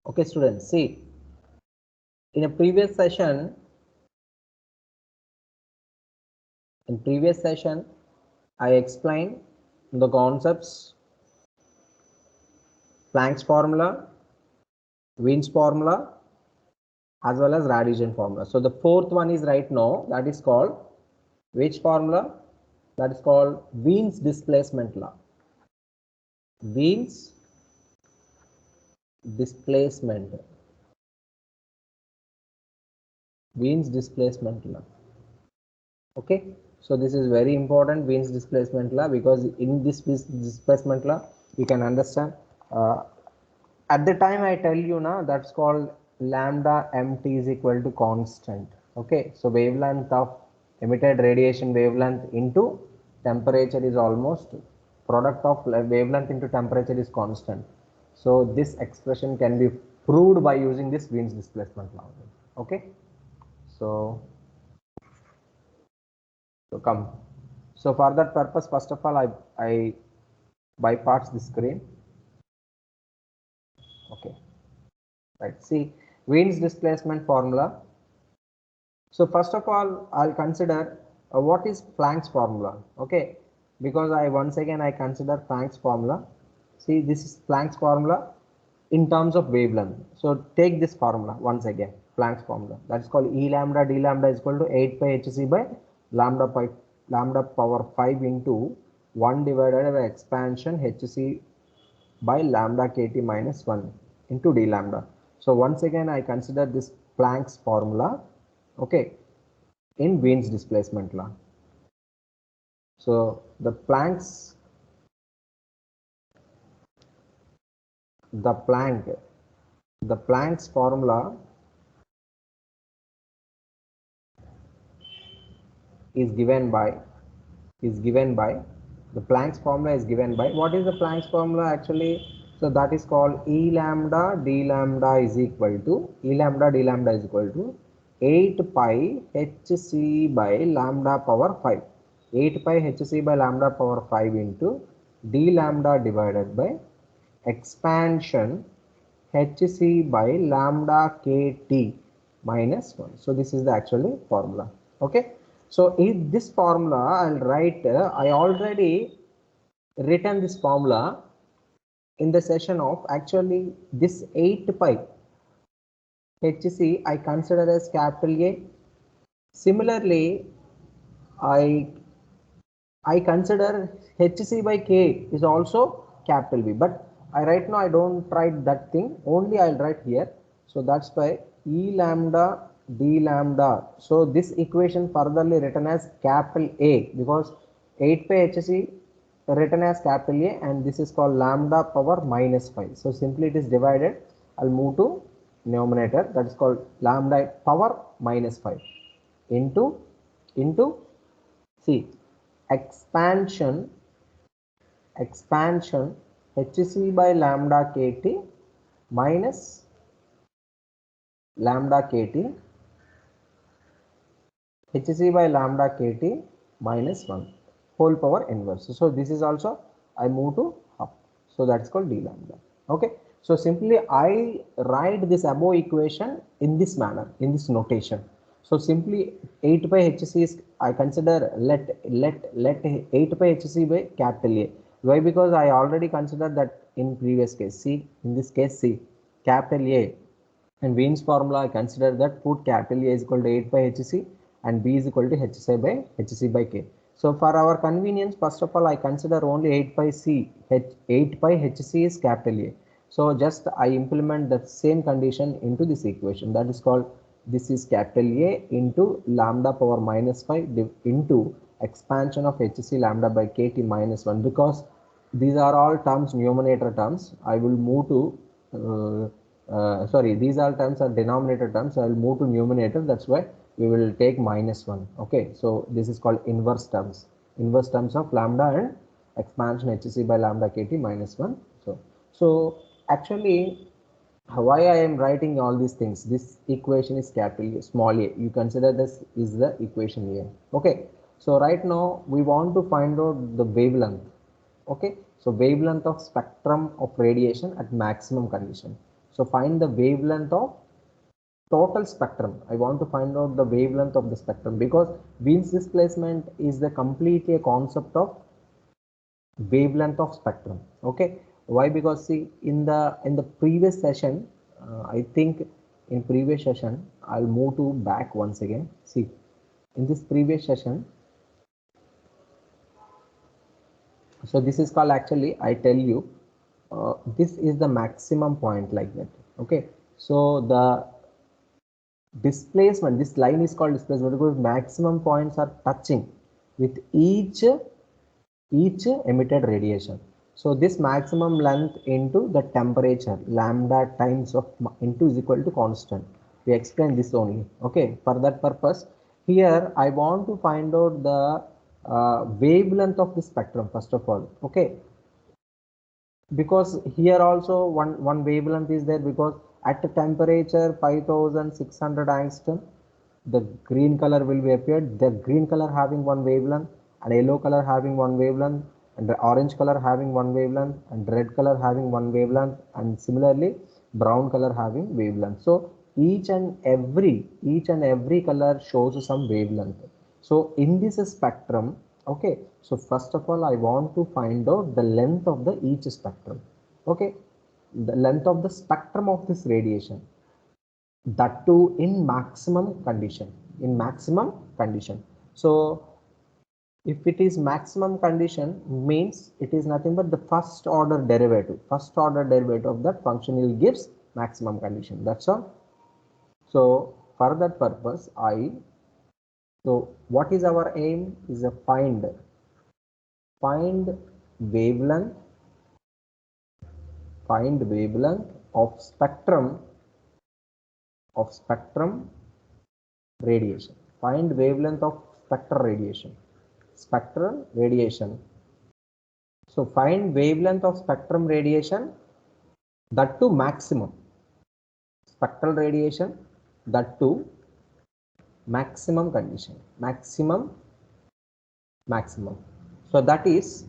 Okay, students, see, in a previous session, I explained the concepts, Planck's formula, Wien's formula, as well as Radisson formula. So the fourth one is right now, that is called which formula? That is called Wien's displacement law. Wien's displacement. Wien's displacement law. Okay, so this is very important, Wien's displacement law, because in this displacement law you can understand at the time I tell you now, that's called lambda mt is equal to constant. Okay, so wavelength of emitted radiation wavelength into temperature is almost product of wavelength into temperature is constant. So this expression can be proved by using this Wien's displacement law. Okay, so come. So for that purpose, first of all, I bypass the screen. Okay, right. See, Wien's displacement formula. So first of all, I'll consider what is Planck's formula. Okay, because once again I consider Planck's formula. See, this is Planck's formula in terms of wavelength. So take this formula once again, Planck's formula. That's called E lambda d lambda is equal to 8 pi hc by lambda power 5 into 1 divided by expansion hc by lambda kt minus 1 into d lambda. So once again I consider this Planck's formula, okay, in Wien's displacement law. So the Planck's formula is given by the Planck's formula is given by, what is the Planck's formula actually? So that is called E lambda d lambda is equal to 8 pi hc by lambda power 5. 8 pi hc by lambda power 5 into d lambda divided by expansion hc by lambda kt minus 1. So this is the actual formula. Okay, so in this formula I'll write, I already written this formula in the session of, actually this 8 pi hc I consider as capital A. Similarly, I consider hc by k is also capital B, but right now I don't write that thing, only I'll write here. So that's why E lambda d lambda. So this equation furtherly written as capital A, because 8 pi hc written as capital A, and this is called lambda power minus 5. So simply it is divided, I'll move to numerator, that is called lambda power minus 5 into see expansion hc by lambda kt minus lambda kt hc by lambda kt minus 1 whole power inverse. So this is also I move to up, so that's called d lambda. Okay, so simply I write this above equation in this manner, in this notation. So simply 8 pi hc is, I consider let 8 pi hc by capital A. Why? Because I already considered that in previous case. See, in this case, see, capital A and Wien's formula, I consider that put capital A is equal to 8 pi hc and B is equal to hc by k. So for our convenience, first of all, I consider only 8 pi hc is capital A. So just I implement the same condition into this equation, that is called, this is capital A into lambda power minus 5 into expansion of hc lambda by kt minus 1. Because these are all terms, numerator terms, I will move to sorry, these all terms are denominator terms, I will move to numerator, that's why we will take minus 1. Okay, so this is called inverse terms of lambda and expansion hc by lambda kt minus 1. So actually, why I am writing all these things, this equation is capital A, small a, you consider this is the equation A. Okay, so right now we want to find out the wavelength. Okay, so wavelength of spectrum of radiation at maximum condition. So find the wavelength of total spectrum. I want to find out the wavelength of the spectrum, because Wien's displacement is the completely a concept of wavelength of spectrum. Okay, why? Because see, in the previous session, I think in previous session, I'll move to back once again. See, in this previous session, so this is called, actually I tell you, this is the maximum point, like that. Okay, so the displacement, this line is called displacement because maximum points are touching with each emitted radiation. So this maximum length into the temperature, lambda times of into is equal to constant. We explain this only. Okay, for that purpose, here I want to find out the wavelength of the spectrum first of all. Okay, because here also one wavelength is there, because at the temperature 5600 angstrom, the green color will be appeared. The green color having one wavelength, and yellow color having one wavelength, and the orange color having one wavelength, and red color having one wavelength, and similarly brown color having wavelength. So each and every color shows some wavelength. So in this spectrum, okay, so first of all I want to find out the length of the each spectrum. Okay, the length of the spectrum of this radiation, that too in maximum condition, so if it is maximum condition, means it is nothing but the first order derivative of that function will gives maximum condition. That's all. So for that purpose, so what is our aim is a find wavelength of spectrum radiation. Find wavelength of spectral radiation. So find wavelength of spectrum radiation, that to maximum spectral radiation, that to maximum condition, maximum. So that is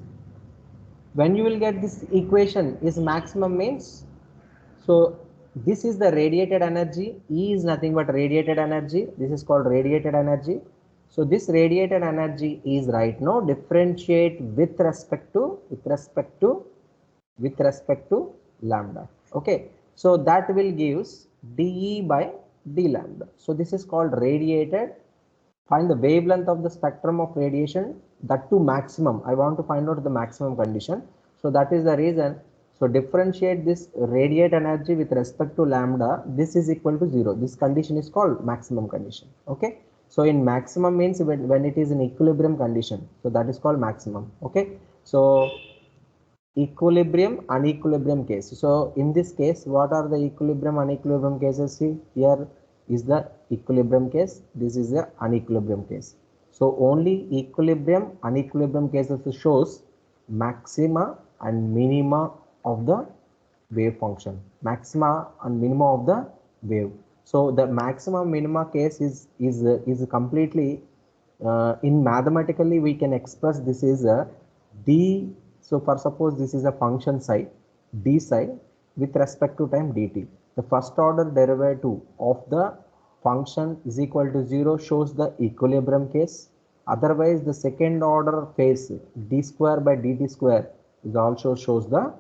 when you will get this equation is maximum means, so this is the radiated energy. E is nothing but radiated energy. This is called radiated energy. So this radiated energy is right now differentiate with respect to lambda. Okay, so that will gives dE by d lambda. So this is called radiated. Find the wavelength of the spectrum of radiation, that to maximum. I want to find out the maximum condition. So that is the reason. So differentiate this radiate energy with respect to lambda. This is equal to 0. This condition is called maximum condition. Okay. So in maximum means when it is in equilibrium condition. So that is called maximum. Okay. So equilibrium, unequilibrium case. So in this case, what are the equilibrium, unequilibrium cases? See, here is the equilibrium case. This is the unequilibrium case. So only equilibrium, unequilibrium cases shows maxima and minima of the wave function. Maxima and minima of the wave. So the maxima minima case is completely in mathematically we can express this is a d. So for suppose this is a function psi, d psi with respect to time dt. The first order derivative of the function is equal to 0 shows the equilibrium case. Otherwise the second order phase d square by dt square is also shows the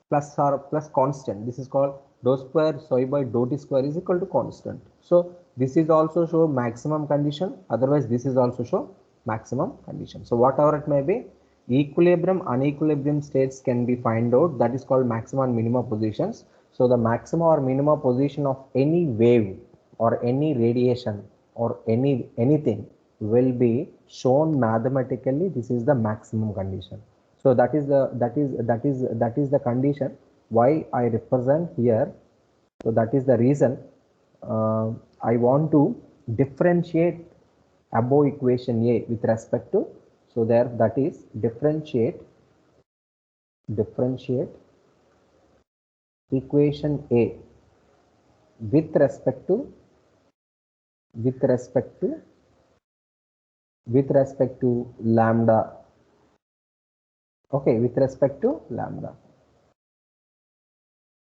plus or plus constant. This is called dou square psi by dou t square is equal to constant. So this is also show maximum condition. Otherwise this is also show maximum condition. So whatever it may be, equilibrium, unequilibrium states can be find out. That is called maximum and minimum positions. So the maximum or minimum position of any wave or any radiation or anything will be shown mathematically. This is the maximum condition. So that is the condition why I represent here. So that is the reason I want to differentiate above equation A with respect to, so there that is differentiate equation A with respect to lambda. Okay, with respect to lambda.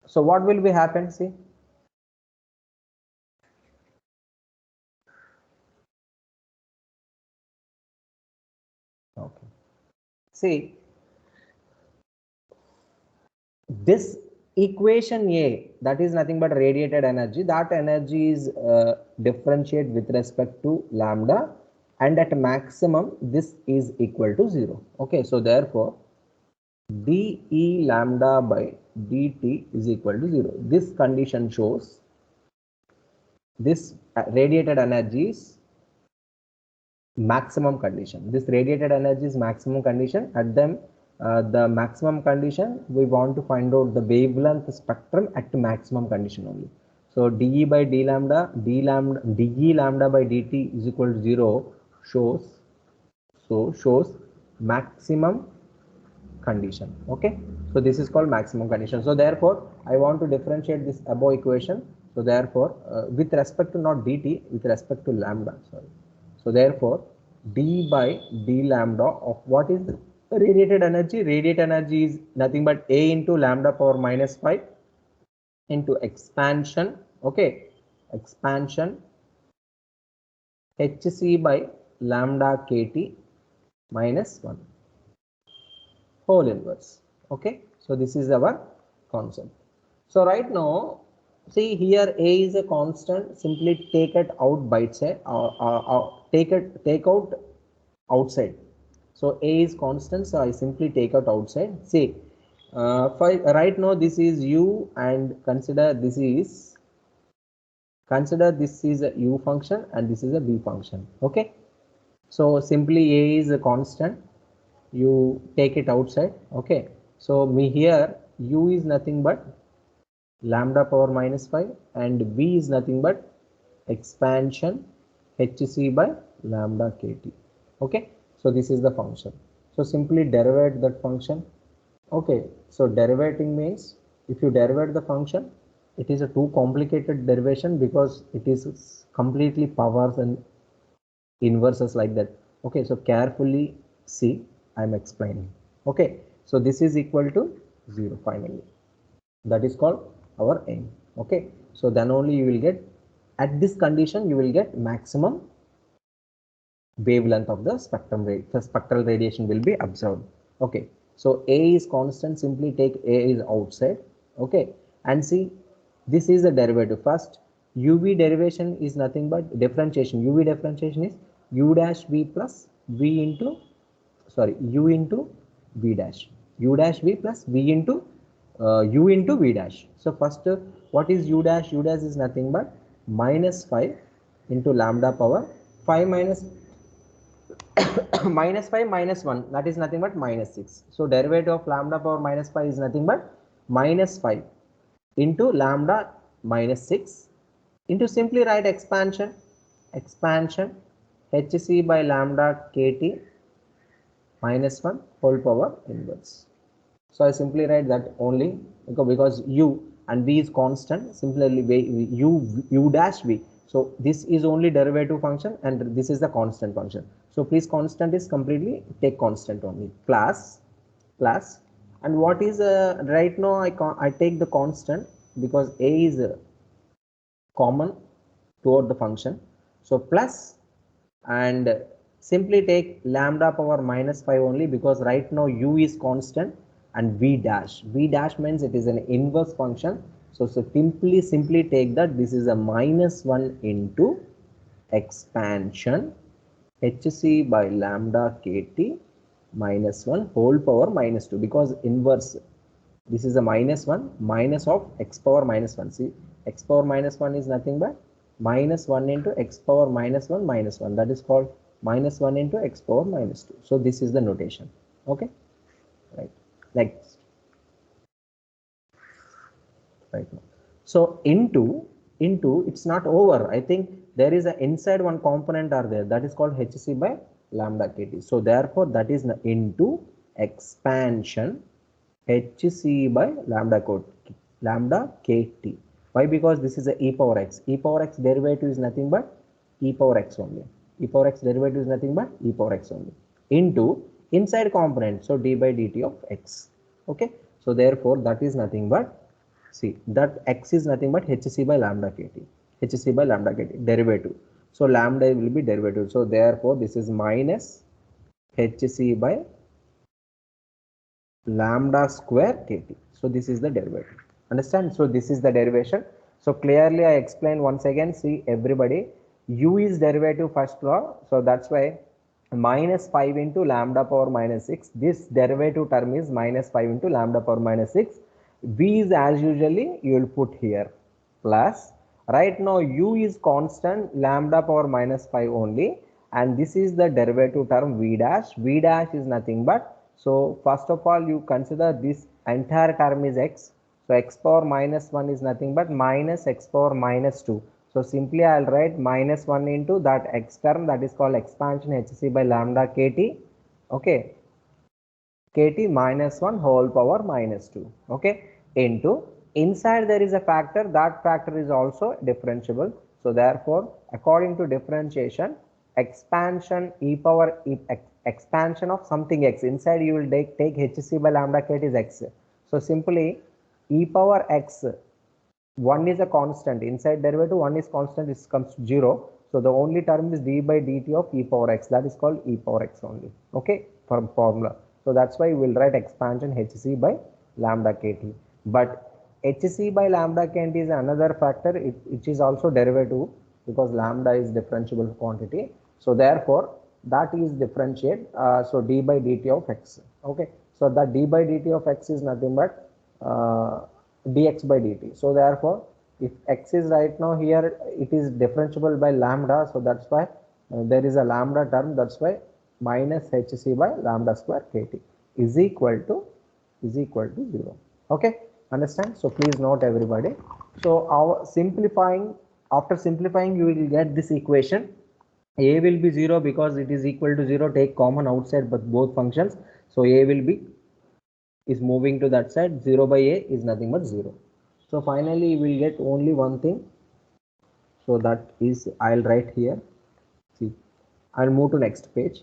So what will be happen? See, okay. See, this equation A, that is nothing but radiated energy. That energy is differentiate with respect to lambda, and at maximum this is equal to 0. Okay, so therefore dE lambda by dt is equal to 0. This condition shows this radiated energy is maximum condition. This radiated energy is maximum condition. At them, the maximum condition, we want to find out the wavelength spectrum at maximum condition only. So dE by d lambda, dE lambda by dt is equal to 0 shows maximum condition. Okay, so this is called maximum condition. So therefore I want to differentiate this above equation. So therefore with respect to not dt, with respect to lambda, sorry. So therefore d by d lambda of what is the radiated energy? Radiated energy is nothing but a into lambda power minus 5 into expansion, okay, expansion hc by lambda kt minus 1 whole inverse. Okay, so this is our concept. So right now, see here a is a constant. Simply take it out by side, or take out outside. So a is constant, so I simply take out outside. See, right now this is u, and consider this is a u function and this is a v function. Okay, so simply a is a constant, you take it outside. Okay, so me here u is nothing but lambda power minus 5 and v is nothing but expansion hc by lambda kt. Okay, so this is the function. So simply derivate that function. Okay, so derivating means if you derivate the function, it is a too complicated derivation because it is completely powers and inverses like that. Okay, so carefully see, I'm explaining. Okay, so this is equal to 0 finally. That is called our aim. Okay, so then only you will get, at this condition you will get maximum wavelength of the spectrum rate. The spectral radiation will be observed. Okay, so a is constant, simply take a is outside. Okay, and see, this is the derivative. First uv derivation is nothing but differentiation. Uv differentiation is u dash v plus v into, sorry, u into v dash, u dash v plus v into u into v dash. So first what is u dash? U dash is nothing but minus 5 into lambda power 5 minus minus 5 minus 1, that is nothing but minus 6. So derivative of lambda power minus 5 is nothing but minus 5 into lambda minus 6 into, simply write expansion hc by lambda kt minus 1 whole power inverse. So I simply write that only because u and v is constant, simply u dash v. So this is only derivative function and this is the constant function. So please, constant is completely take constant only, plus and what is right now I take the constant because a is common toward the function. So plus, and simply take lambda power minus 5 only because right now u is constant, and v dash means it is an inverse function. So simply take that this is a minus 1 into expansion hc by lambda kt minus 1 whole power minus 2, because inverse, this is a minus 1 minus of x power minus 1. See, x power minus 1 is nothing but minus 1 into x power minus 1 minus 1, that is called minus 1 into x power minus 2. So this is the notation. Okay, right, like right now. So into it's not over. I think there is a inside one component are there, that is called hc by lambda kt. So therefore that is into expansion hc by lambda kt. Why? Because this is a e power x. E power x derivative is nothing but e power x only. E power x derivative is nothing but e power x only into inside component, so d by dt of x. Okay, so therefore that is nothing but see that x is nothing but hc by lambda kt, hc by lambda kt derivative. So lambda will be derivative, so therefore this is minus hc by lambda square kt. So this is the derivative, understand? So this is the derivation. So clearly I explained once again. See everybody, u is derivative first law, so that's why minus 5 into lambda power minus 6, this derivative term is minus 5 into lambda power minus 6. V is as usually you will put here plus, right now u is constant, lambda power minus 5 only, and this is the derivative term v dash. V dash is nothing but, so first of all you consider this entire term is x, so x power minus 1 is nothing but minus x power minus 2. So simply I'll write minus 1 into that x term, that is called expansion hc by lambda kt, okay, kt minus 1 whole power minus 2, okay, into inside there is a factor, that factor is also differentiable. So therefore according to differentiation, expansion e power expansion of something x, inside you will take hc by lambda kt is x. So simply e power x, 1 is a constant, inside derivative 1 is constant, this comes to 0. So the only term is d by dt of e power x, that is called e power x only, okay, from formula. So that's why we will write expansion hc by lambda kt. But hc by lambda kt is another factor, which is also derivative, because lambda is differentiable quantity. So therefore that is differentiate, so d by dt of x, okay. So that d by dt of x is nothing but dx by dt. So therefore if x is right now here, it is differentiable by lambda, so that's why there is a lambda term, that's why minus hc by lambda square kt is equal to 0, okay, understand? So please note everybody. So our simplifying, after simplifying you will get this equation. A will be 0 because it is equal to 0, take common outside but both functions, so a will be is moving to that side, 0 by a is nothing but 0. So finally you will get only one thing, so that is I'll write here. See, I'll move to next page.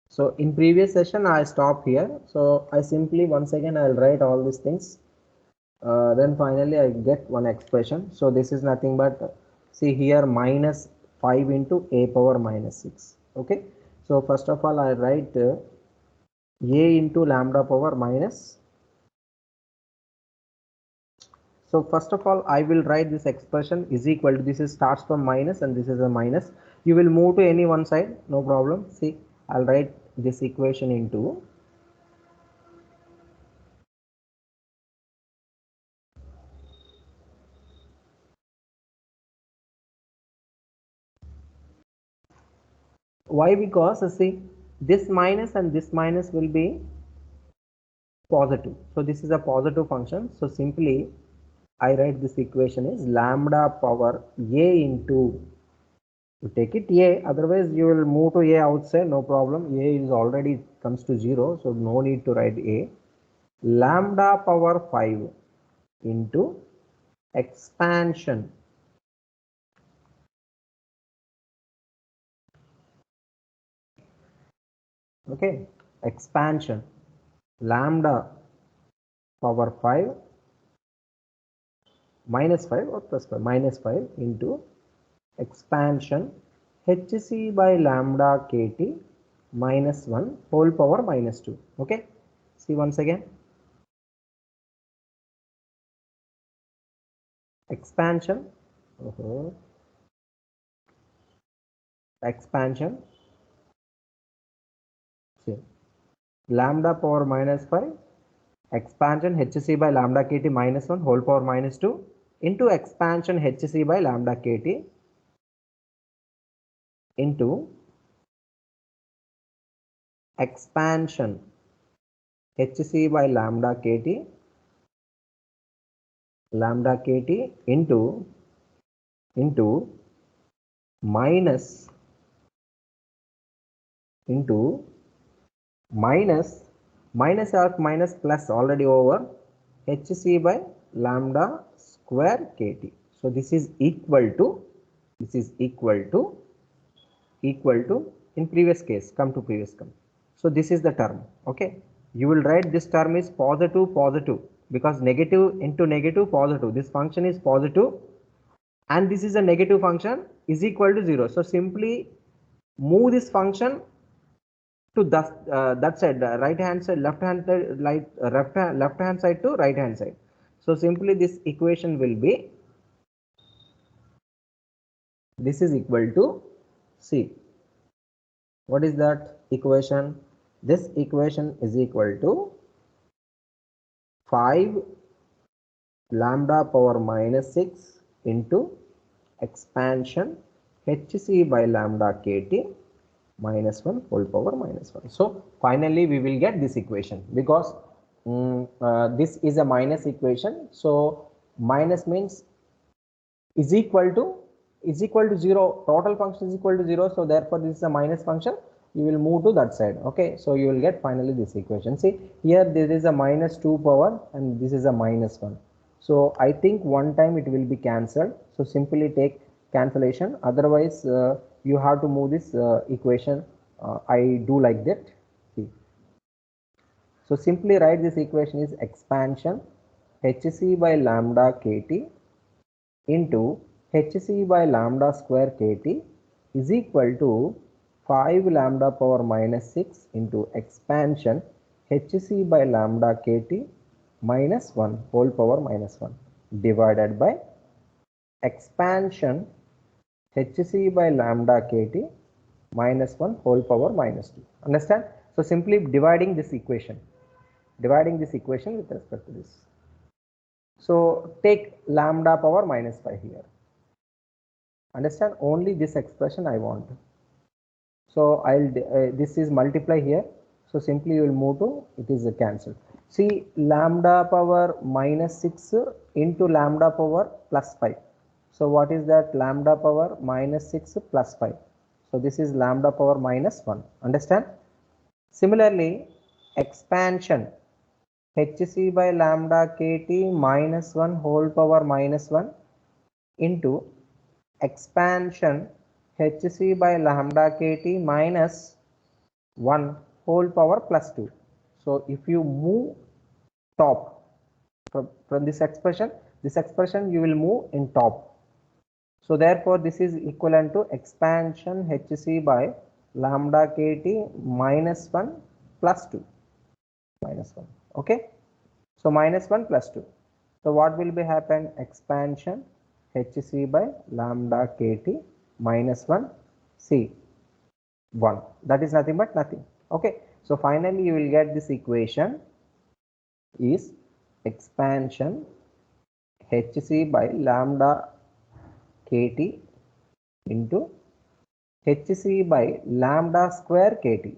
So in previous session I stopped here, so I simply once again I'll write all these things, then finally I get one expression. So this is nothing but, see here, minus 5 into a power minus 6, okay. So first of all I write a into lambda power minus. So first of all I will write this expression is equal to, this is starts from minus and this is a minus, you will move to any one side, no problem. See, I'll write this equation into why, because see this minus and this minus will be positive, so this is a positive function. So simply I write this equation is lambda power a into, you take it a, otherwise you will move to a outside, no problem, a is already comes to 0, so no need to write a, lambda power 5 into expansion, okay, expansion lambda power 5 minus 5 or plus 5 minus 5 into expansion hc by lambda kt minus 1 whole power minus 2, okay. See once again, expansion, expansion, see, lambda power minus 5 expansion hc by lambda kt minus 1 whole power minus 2 into expansion hc by lambda kt into expansion hc by lambda kt into minus minus or minus plus already over hc by lambda square kt. So this is equal to equal to, in previous case, come to previous come. So this is the term, okay. You will write this term is positive, positive, because negative into negative, positive. This function is positive and this is a negative function is equal to 0. So simply move this function to that side, right hand side, left hand side, left hand side to right hand side. So simply this equation will be, this is equal to C. What is that equation? This equation is equal to 5 lambda power minus 6 into expansion hc by lambda kt minus 1 whole power minus 1. So finally we will get this equation, because this is a minus equation. So minus means is equal to 0, total function is equal to 0. So therefore this is a minus function, you will move to that side, okay. So you will get finally this equation. See here, there is a minus 2 power and this is a minus 1. So I think one time it will be cancelled. So simply take cancellation, otherwise you have to move this equation. I do like that. See, so simply write this equation is expansion hc by lambda kt into hc by lambda square kt is equal to 5 lambda power minus 6 into expansion hc by lambda kt minus 1 whole power minus 1 divided by expansion hc by lambda kt minus 1 whole power minus 2. Understand? So simply dividing this equation with respect to this. So take lambda power minus 5 here. Understand? Only this expression I want. So I'll this is multiply here. So simply you will move to, it is a cancel. See, lambda power minus 6 into lambda power plus 5. So what is that? Lambda power minus 6 plus 5. So this is lambda power minus 1. Understand? Similarly, expansion hc by lambda kt minus 1 whole power minus 1 into expansion hc by lambda kt minus 1 whole power plus 2. So if you move top from this expression you will move in top. So therefore this is equivalent to expansion hc by lambda kt minus 1 plus 2 minus 1, okay. So minus 1 plus 2. So what will be happen? Expansion hc by lambda kt minus 1 c 1. That is nothing but nothing, okay. So finally you will get this equation is expansion hc by lambda kt into hc by lambda square kt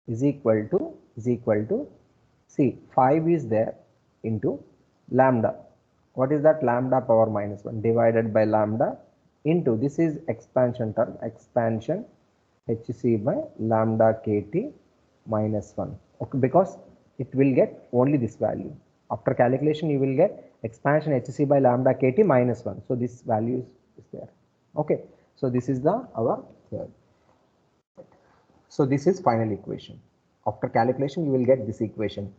is equal to see 5 is there into lambda. What is that? Lambda power minus 1 divided by lambda into, this is expansion term, expansion hc by lambda kt minus 1, okay, because it will get only this value. After calculation you will get expansion hc by lambda kt minus 1. So this value is there, okay. So this is the our third. So this is final equation. After calculation you will get this equation.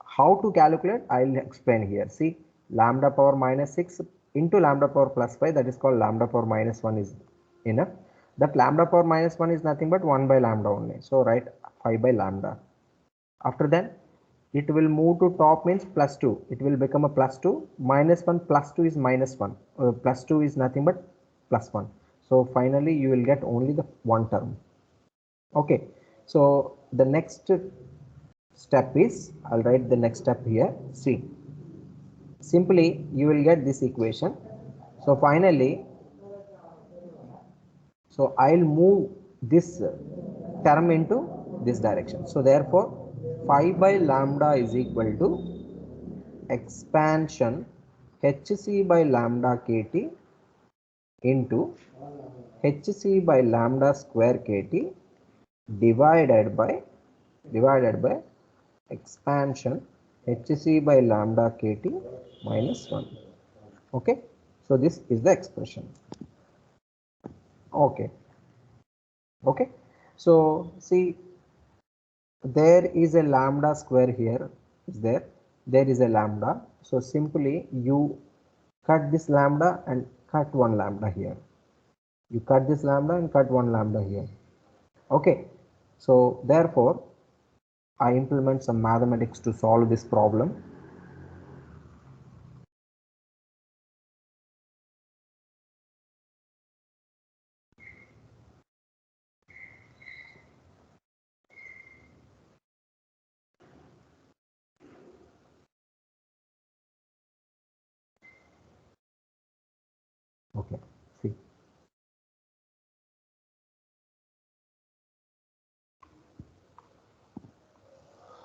How to calculate? I'll explain here. See, lambda power minus 6 into lambda power plus 5, that is called lambda power minus 1 is enough. That lambda power minus 1 is nothing but 1 by lambda only. So write 5 by lambda. After that it will move to top, means plus 2. It will become a plus 2. Minus 1 plus 2 is minus 1. Plus 2 is nothing but plus 1. So finally you will get only the one term. Okay. So the next step is, I'll write the next step here. See, simply you will get this equation. So finally, so I'll move this term into this direction. So therefore 5 by lambda is equal to expansion hc by lambda kt into hc by lambda square kt divided by expansion hc by lambda kt minus 1, okay. So this is the expression, okay. Okay, so see, there is a lambda square here, is there is a lambda, so simply you cut this lambda and cut one lambda here, you cut this lambda and cut one lambda here. Okay, so therefore I implement some mathematics to solve this problem. Okay, see,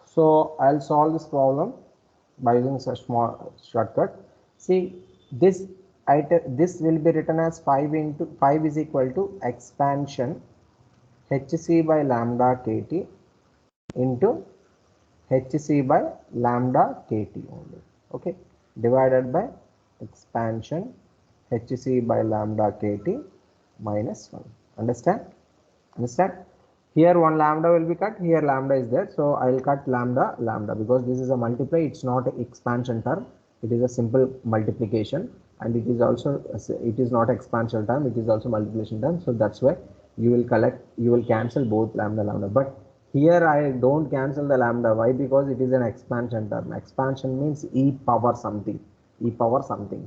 so I'll solve this problem by using such small shortcut. See, this item, this will be written as 5 into 5 is equal to expansion hc by lambda kt into hc by lambda kt only. Okay, divided by expansion hc by lambda kt minus 1. Understand? Here one lambda will be cut, here lambda is there, so I will cut lambda because this is a multiply, it's not an expansion term, it is a simple multiplication, and it is also, it is not expansion term, it is also multiplication term, so that's why you will cancel both lambda, but here I don't cancel the lambda. Why? Because it is an expansion term. Expansion means e power something,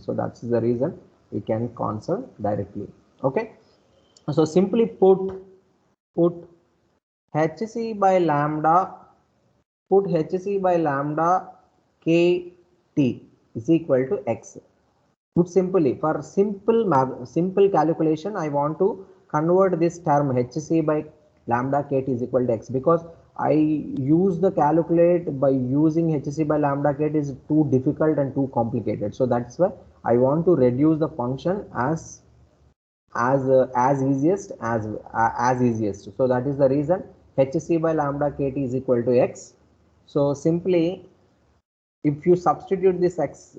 so that's the reason we can cancel directly. Okay, so simply put hc by lambda, put hc by lambda kt is equal to x. Put simply, for simple calculation, I want to convert this term hc by lambda kt is equal to x, because I use the calculate by using hc by lambda kt is too difficult and too complicated. So that's why I want to reduce the function as easiest as easiest. So that is the reason hc by lambda kt is equal to x. So simply, if you substitute this x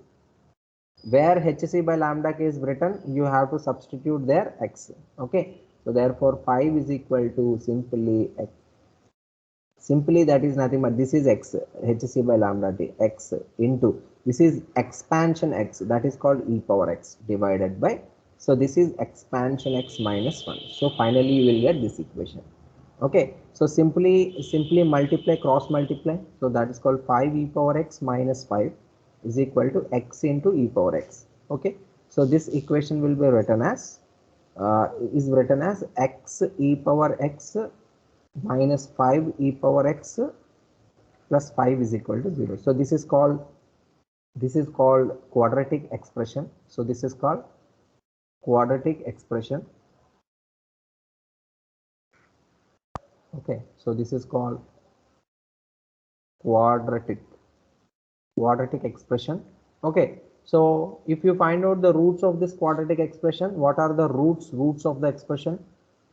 where hc by lambda k is written, you have to substitute there x. Okay, so therefore 5 is equal to simply x. Simply that is nothing but this is x, hc by lambda t, x into this is expansion x, that is called e power x, divided by, so this is expansion x minus 1. So finally you will get this equation. Okay, so simply multiply, cross multiply, so that is called 5 e power x minus 5 is equal to x into e power x. Okay, so this equation will be written as x e power x minus 5 e power x plus 5 is equal to 0. So this is called quadratic expression. So this is called quadratic expression. Okay, so this is called quadratic expression. Okay, so if you find out the roots of this quadratic expression, what are the roots of the expression?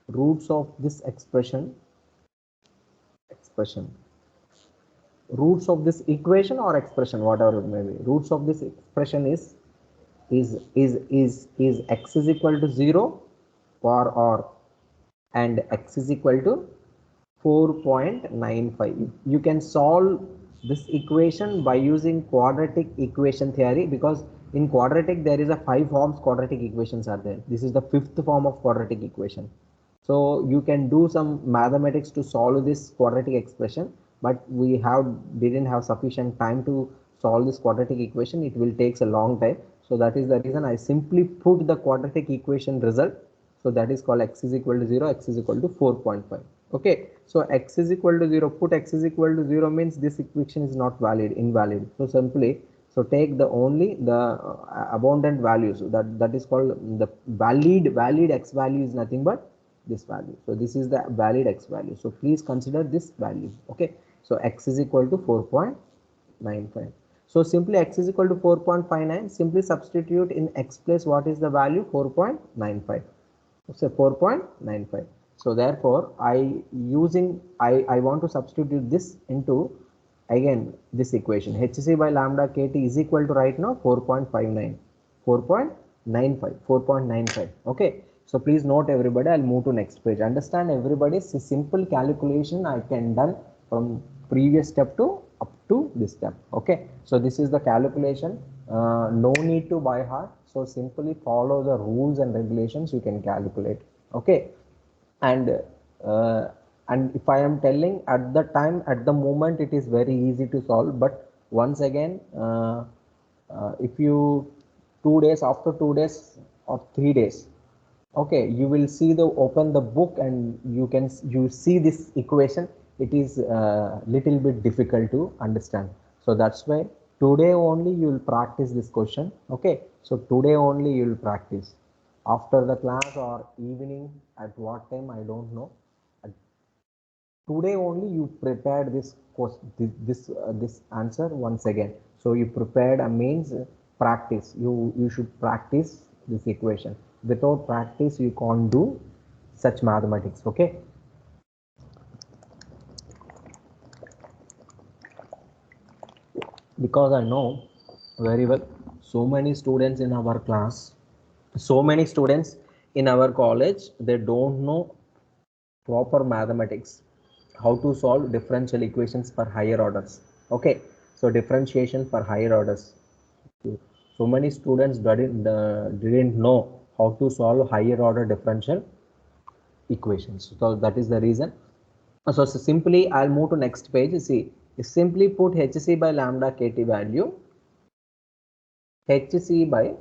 Roots of this expression roots of this equation or expression, whatever it may be, roots of this expression is x is equal to 0 or and x is equal to 4.95. You can solve this equation by using quadratic equation theory, because in quadratic there is a 5 forms quadratic equations are there. This is the 5th form of quadratic equation. So you can do some mathematics to solve this quadratic expression, but we didn't have sufficient time to solve this quadratic equation. It will take a long time. So that is the reason I simply put the quadratic equation result. So that is called x is equal to 0, x is equal to 4.5. Okay, so x is equal to 0, put x is equal to 0 means this equation is not invalid. So simply, so take the only the abundant values, that is called the valid x value is nothing but this value. So this is the valid x value. So please consider this value. Okay, so x is equal to 4.95. So simply x is equal to 4.59. Simply substitute in x place what is the value, 4.95. So 4.95. So therefore I want to substitute this into again this equation, hc by lambda kt is equal to right now 4.59, 4.95. Okay, So please note everybody, I'll move to next page. Understand everybody, it's a simple calculation I can done from previous step to up to this step. Okay, so this is the calculation. No need to by heart. So simply follow the rules and regulations, you can calculate. Okay, and uh, and if I am telling at the time, at the moment, it is very easy to solve. But once again, if you 2 days, after 2 days or 3 days, okay, you will see the open the book and you see this equation. It is little bit difficult to understand. So that's why today only you will practice this question. Okay, so today only you will practice. After the class or evening, at what time I don't know. Today only you prepared this course, this answer once again. So you prepared a means practice. You should practice this equation. Without practice you can't do such mathematics. Okay, because I know very well, so many students in our class, so many students in our college, they don't know proper mathematics, how to solve differential equations for higher orders. Okay, so differentiation for higher orders, so many students didn't know how to solve higher order differential equations. So that is the reason. So simply I'll move to next page. See, simply put hc by lambda kt value, hc by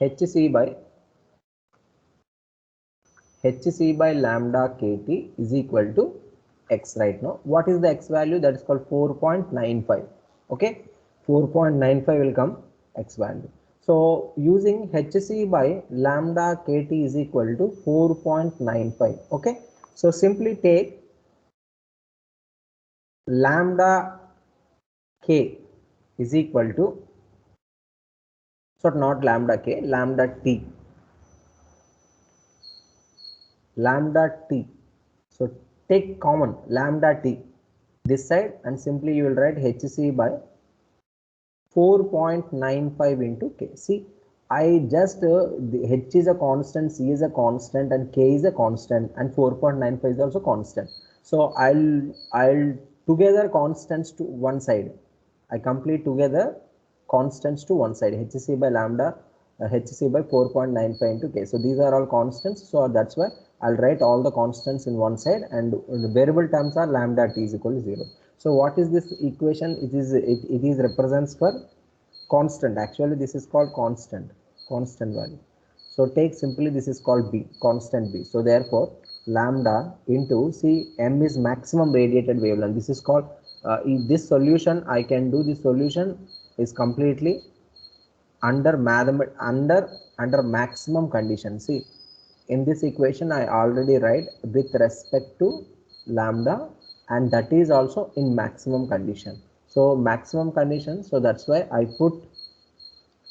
hc by hc by lambda kt is equal to x. Right now, what is the x value? That is called 4.95. okay, 4.95 will come x value. So using hc by lambda kt is equal to 4.95. okay, so simply take lambda k is equal to, so not lambda k, lambda t, lambda t. So take common lambda t this side and simply you will write hc by 4.95 into k. See, I just the h is a constant, c is a constant, and k is a constant, and 4.95 is also constant. So I'll together constants to one side. I complete together constants to one side. hc by lambda, hc by 4.95 into k. So these are all constants. So that's why I'll write all the constants in one side, and the variable terms are lambda t is equal to 0. So what is this equation? It is represents for constant. Actually this is called constant value. So take simply, this is called b, constant b. So therefore lambda into, see, m is maximum radiated wavelength. This is called in this solution I can do, this solution is completely under under maximum condition. See, in this equation I already write with respect to lambda, and that is also in maximum condition. So maximum condition, so that's why I put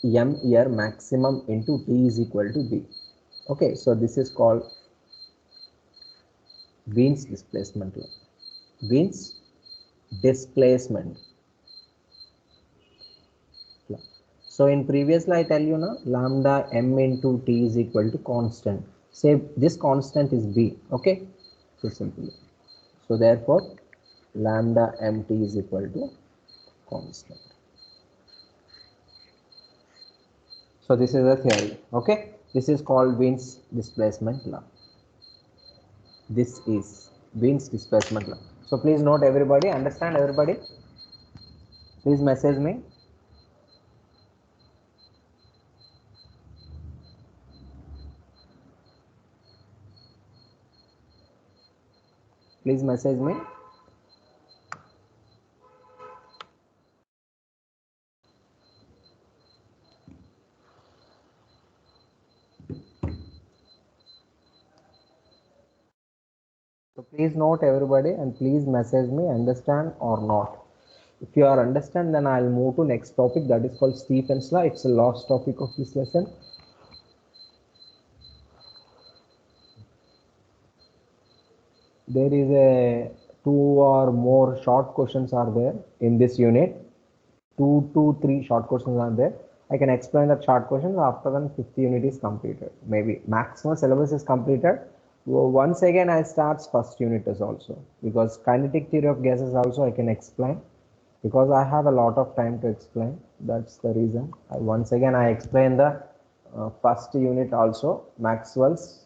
m here, maximum into t is equal to b. Okay, so this is called Wien's displacement law. Wien's displacement law. So in previously I tell you now, lambda m into t is equal to constant. Say this constant is b. Okay, so simply, so therefore lambda mt is equal to constant. So this is a theory. Okay, this is called Wien's displacement law. This is Wien's displacement law. So please note everybody, understand everybody, please message me. Please message me. So please note everybody and please message me, understand or not. If you are understand, then I'll move to next topic, that is called Stephen's law. It's the last topic of this lesson. There is a 2 or more short questions are there in this unit. 2 to 3 short questions are there. I can explain the short questions after when fifth unit is completed. Maybe maximum syllabus is completed. Once again, I start first unit is also, because kinetic theory of gases also I can explain, because I have a lot of time to explain. That's the reason. Once again, I explain the first unit also, Maxwell's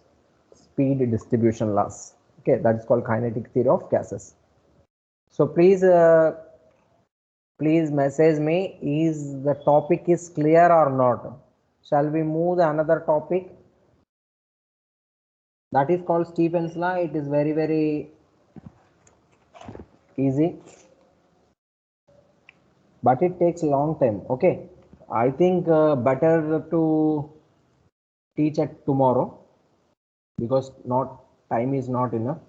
speed distribution laws. Okay, that's called kinetic theory of gases. So please message me, is the topic is clear or not? Shall we move to another topic? That is called Stephen's law. It is very easy, but it takes a long time. Okay, I think better to teach at tomorrow, because not time is not enough.